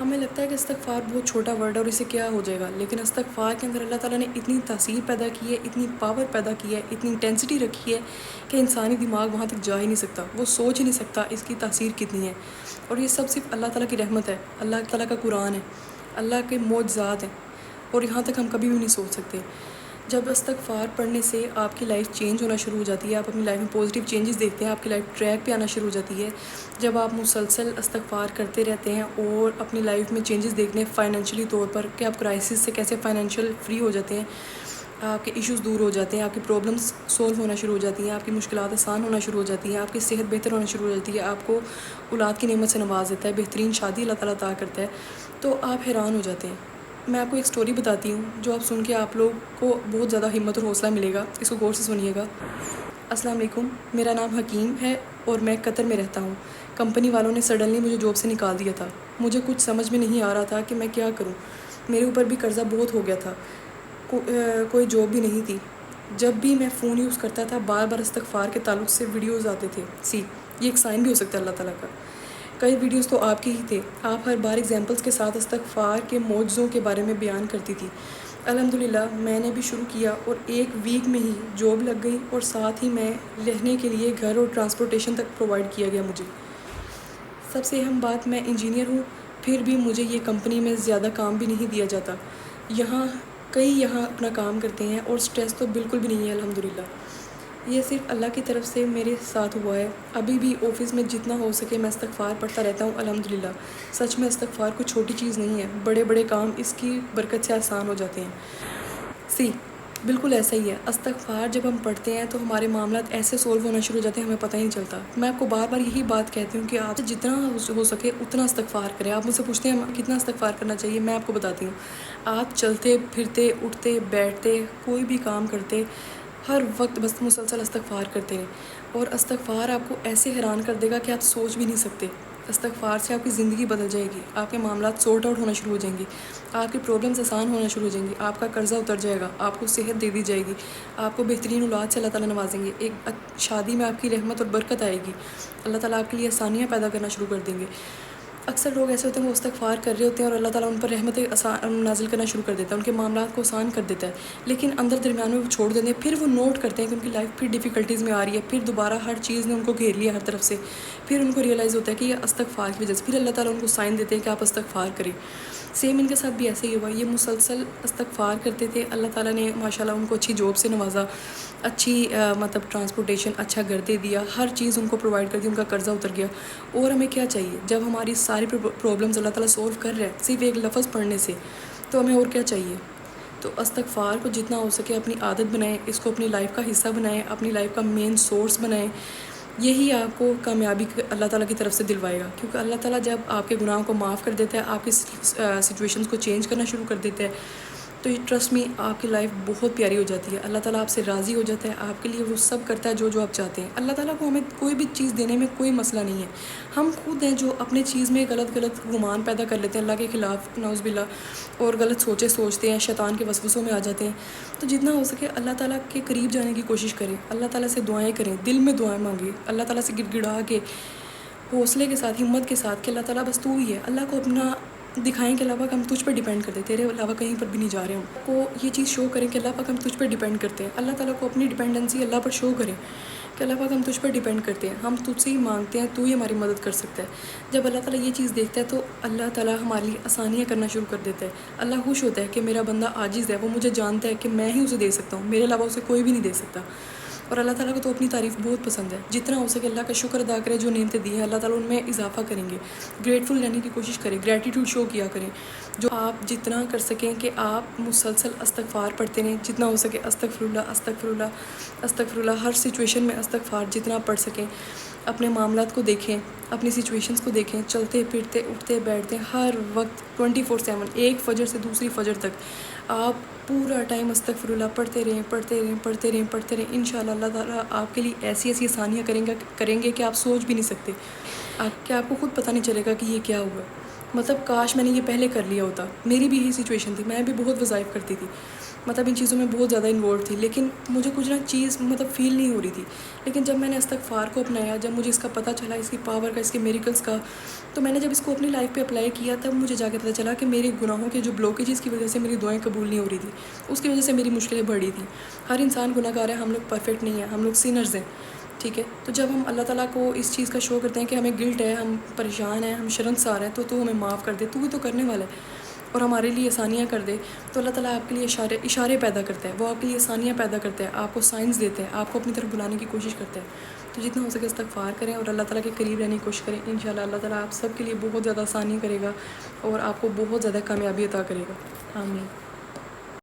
ہمیں لگتا ہے کہ استغفار بہت چھوٹا ورڈ ہے اور اسے کیا ہو جائے گا، لیکن استغفار کے اندر اللہ تعالیٰ نے اتنی تاثیر پیدا کی ہے، اتنی پاور پیدا کی ہے، اتنی انٹینسٹی رکھی ہے کہ انسانی دماغ وہاں تک جا ہی نہیں سکتا، وہ سوچ ہی نہیں سکتا اس کی تاثیر کتنی ہے۔ اور یہ سب صرف اللہ تعالیٰ کی رحمت ہے، اللہ تعالیٰ کا قرآن ہے، اللہ کے معجزات ہیں، اور یہاں تک ہم کبھی بھی نہیں سوچ سکتے۔ جب استغفار پڑھنے سے آپ کی لائف چینج ہونا شروع ہو جاتی ہے، آپ اپنی لائف میں پازیٹیو چینجز دیکھتے ہیں، آپ کی لائف ٹریک پہ آنا شروع ہو جاتی ہے، جب آپ مسلسل استغفار کرتے رہتے ہیں اور اپنی لائف میں چینجز دیکھتے ہیں فائنینشلی طور پر کہ آپ کرائسس سے کیسے فائنینشیل فری ہو جاتے ہیں، آپ کے ایشوز دور ہو جاتے ہیں، آپ کی پرابلمس سولو ہونا شروع ہو جاتی ہیں، آپ کی مشکلات آسان ہونا شروع ہو جاتی ہیں، آپ کی صحت بہتر ہونا شروع ہو جاتی ہے، آپ کو اولاد کی نعمت سے نواز دیتا ہے، بہترین شادی اللہ تعالیٰ عطا کرتا ہے، تو آپ حیران ہو جاتے ہیں۔ میں آپ کو ایک سٹوری بتاتی ہوں جو آپ سن کے آپ لوگ کو بہت زیادہ ہمت اور حوصلہ ملے گا، اس کو غور سے سنیے گا۔ السلام علیکم، میرا نام حکیم ہے اور میں قطر میں رہتا ہوں۔ کمپنی والوں نے سڈنلی مجھے جاب سے نکال دیا تھا۔ مجھے کچھ سمجھ میں نہیں آ رہا تھا کہ میں کیا کروں، میرے اوپر بھی قرضہ بہت ہو گیا تھا، کوئی جاب بھی نہیں تھی۔ جب بھی میں فون یوز کرتا تھا بار بار استغفار کے تعلق سے ویڈیوز آتے تھے۔ یہ ایک سائن بھی ہو سکتا ہے اللہ تعالیٰ کا۔ کئی ویڈیوز تو آپ کے ہی تھے، آپ ہر بار ایگزامپلس کے ساتھ استغفار کے معجزوں کے بارے میں بیان کرتی تھی۔ الحمدللہ میں نے بھی شروع کیا اور ایک ویک میں ہی جاب لگ گئی، اور ساتھ ہی میں رہنے کے لیے گھر اور ٹرانسپورٹیشن تک پرووائڈ کیا گیا مجھے۔ سب سے اہم بات، میں انجینئر ہوں، پھر بھی مجھے یہ کمپنی میں زیادہ کام بھی نہیں دیا جاتا۔ یہاں اپنا کام کرتے ہیں اور سٹریس تو بالکل بھی نہیں ہے الحمدللہ۔ یہ صرف اللہ کی طرف سے میرے ساتھ ہوا ہے۔ ابھی بھی آفس میں جتنا ہو سکے میں استغفار پڑھتا رہتا ہوں الحمدللہ۔ سچ میں استغفار کوئی چھوٹی چیز نہیں ہے، بڑے بڑے کام اس کی برکت سے آسان ہو جاتے ہیں۔ بالکل ایسا ہی ہے۔ استغفار جب ہم پڑھتے ہیں تو ہمارے معاملات ایسے سولو ہونا شروع ہو جاتے ہیں، ہمیں پتہ ہی نہیں چلتا۔ میں آپ کو بار بار یہی بات کہتی ہوں کہ آپ جتنا ہو سکے اتنا استغفار کریں۔ آپ مجھ سے پوچھتے ہیں کتنا استغفار کرنا چاہیے، میں آپ کو بتاتی ہوں۔ آپ چلتے پھرتے اٹھتے بیٹھتے کوئی بھی کام کرتے، ہر وقت بس مسلسل استغفار کرتے رہیں، اور استغفار آپ کو ایسے حیران کر دے گا کہ آپ سوچ بھی نہیں سکتے۔ استغفار سے آپ کی زندگی بدل جائے گی، آپ کے معاملات سورٹ آؤٹ ہونا شروع ہو جائیں گے، آپ کی پرابلمس آسان ہونا شروع ہو جائیں گی، آپ کا قرضہ اتر جائے گا، آپ کو صحت دے دی جائے گی، آپ کو بہترین اولاد سے اللہ تعالیٰ نوازیں گے، ایک شادی میں آپ کی رحمت اور برکت آئے گی، اللہ تعالیٰ آپ کے لیے آسانیاں پیدا کرنا شروع کر دیں گے۔ اکثر لوگ ایسے ہوتے ہیں وہ استغفار کر رہے ہوتے ہیں اور اللہ تعالیٰ ان پر رحمت نازل کرنا شروع کر دیتا ہے، ان کے معاملات کو آسان کر دیتا ہے، لیکن اندر درمیان میں وہ چھوڑ دیتے ہیں۔ پھر وہ نوٹ کرتے ہیں کہ ان کی لائف پھر ڈیفیکلٹیز میں آ رہی ہے، پھر دوبارہ ہر چیز نے ان کو گھیر لیا ہر طرف سے، پھر ان کو ریئلائز ہوتا ہے کہ یہ استغفار کی وجہ سے، پھر اللہ تعالیٰ ان کو سائن دیتے ہیں کہ آپ استغفار کریں۔ سیم ان کے ساتھ بھی ایسے ہی ہوا، یہ مسلسل استغفار کرتے تھے، اللہ تعالیٰ نے ماشاءاللہ ان کو اچھی جاب سے نوازا، اچھی ٹرانسپورٹیشن، اچھا گھر دے دیا، ہر چیز ان کو پرووائڈ کر دی، ان کا قرضہ اتر گیا۔ اور ہمیں کیا چاہیے جب ہماری ساری پرابلمز اللہ تعالیٰ سولو کر رہا ہے صرف ایک لفظ پڑھنے سے، تو ہمیں اور کیا چاہیے؟ تو استغفار کو جتنا ہو سکے اپنی عادت بنائیں، اس کو اپنی لائف کا حصہ بنائیں، اپنی لائف کا مین سورس بنائیں۔ یہی آپ کو کامیابی اللہ تعالیٰ کی طرف سے دلوائے گا، کیونکہ اللہ تعالیٰ جب آپ کے گناہوں کو معاف کر دیتا ہے، آپ کی سچویشنز کو چینج کرنا شروع کر دیتا ہے، تو یہ ٹرسٹ می آپ کی لائف بہت پیاری ہو جاتی ہے۔ اللہ تعالیٰ آپ سے راضی ہو جاتا ہے، آپ کے لیے وہ سب کرتا ہے جو آپ چاہتے ہیں۔ اللہ تعالیٰ کو ہمیں کوئی بھی چیز دینے میں کوئی مسئلہ نہیں ہے، ہم خود ہیں جو اپنے چیز میں غلط گمان پیدا کر لیتے ہیں اللہ کے خلاف، نعوذ باللہ، اور غلط سوچتے ہیں، شیطان کے وسوسوں میں آ جاتے ہیں۔ تو جتنا ہو سکے اللہ تعالیٰ کے قریب جانے کی کوشش کریں، اللہ تعالیٰ سے دعائیں کریں، دل میں دعائیں مانگیں، اللہ تعالیٰ سے گڑ گڑا کے، حوصلے کے ساتھ، ہمت کے ساتھ کہ اللہ تعالیٰ بس تو ہی ہے۔ اللہ کو اپنا دکھائیں کہ اللہ پاک ہم تجھ پر ڈیپینڈ کرتے ہیں، تیرے علاوہ کہیں پر بھی نہیں جا رہے ہم کو، یہ چیز شو کریں کہ اللہ پاک ہم تجھ پر ڈیپینڈ کرتے ہیں۔ اللہ تعالیٰ کو اپنی ڈیپینڈنسی اللہ پر شو کریں کہ اللہ پاک ہم تجھ پر ڈیپینڈ کرتے ہیں، ہم تجھ سے ہی مانگتے ہیں، تو ہی ہماری مدد کر سکتا ہے۔ جب اللہ تعالیٰ یہ چیز دیکھتا ہے تو اللہ تعالیٰ ہمارے لیے آسانیاں کرنا شروع کر دیتا ہے۔ اللہ خوش ہوتا ہے کہ میرا بندہ عاجز ہے، وہ مجھے جانتا ہے کہ میں ہی اسے دے سکتا ہوں، میرے علاوہ اسے کوئی بھی نہیں دے سکتا۔ اور اللہ تعالیٰ کو تو اپنی تعریف بہت پسند ہے، جتنا ہو سکے اللہ کا شکر ادا کرے، جو نعمتیں دی ہیں اللہ تعالیٰ ان میں اضافہ کریں گے، گریٹفل رہنے کی کوشش کریں، گریٹیٹیوڈ شو کیا کریں۔ جو آپ جتنا کر سکیں کہ آپ مسلسل استغفار پڑھتے رہیں، جتنا ہو سکے استغفر اللہ استغفر اللہ استغفر اللہ، ہر سچویشن میں استغفار جتنا پڑھ سکیں۔ اپنے معاملات کو دیکھیں، اپنی سچویشنز کو دیکھیں، چلتے پھرتے اٹھتے بیٹھتے ہر وقت 24/7، ایک فجر سے دوسری فجر تک آپ پورا ٹائم استغفر اللہ پڑھتے رہیں۔ انشاءاللہ اللہ تعالیٰ آپ کے لیے ایسی آسانیاں کریں گے کہ آپ سوچ بھی نہیں سکتے، آپ کو خود پتہ نہیں چلے گا کہ یہ کیا ہوا، مطلب کاش میں نے یہ پہلے کر لیا ہوتا۔ میری بھی یہی سچویشن تھی، میں بھی بہت وظائف کرتی تھی، مطلب ان چیزوں میں بہت زیادہ انوالو تھی، لیکن مجھے کچھ نہ چیز مطلب فیل نہیں ہو رہی تھی. لیکن جب میں نے استغفار کو اپنایا، جب مجھے اس کا پتہ چلا، اس کی پاور کا، اس کے میریکلس کا، تو میں نے جب اس کو اپنی لائف پہ اپلائی کیا تب مجھے جا کے پتہ چلا کہ میرے گناہوں کے جو بلاکیجز کی وجہ سے میری دعائیں قبول نہیں ہو رہی تھی، اس کی وجہ سے میری مشکلیں بڑھ رہی تھیں. ہر انسان گناہ گار ہے، ہم لوگ پرفیکٹ نہیں ہیں، ہم لوگ سینرز ہیں. ٹھیک ہے، تو جب ہم اللہ تعالیٰ کو اس چیز کا شو کرتے ہیں کہ ہمیں گلٹ ہے، ہم پریشان ہیں، ہم شرمسار ہیں، تو ہمیں معاف کر دے، تو ہی تو کرنے والا ہے، اور ہمارے لیے آسانیاں کر دے. تو اللہ تعالیٰ آپ کے لیے اشارے پیدا کرتا ہے، وہ آپ کے لیے آسانیاں پیدا کرتا ہے، آپ کو سائنس دیتے ہیں، آپ کو اپنی طرف بلانے کی کوشش کرتا ہے. تو جتنا ہو سکے استغفار کریں اور اللہ تعالیٰ کے قریب رہنے کی کوشش کریں. انشاءاللہ اللہ تعالیٰ آپ سب کے لیے بہت زیادہ آسانی کرے گا اور آپ کو بہت زیادہ کامیابی عطا کرے گا. آمین.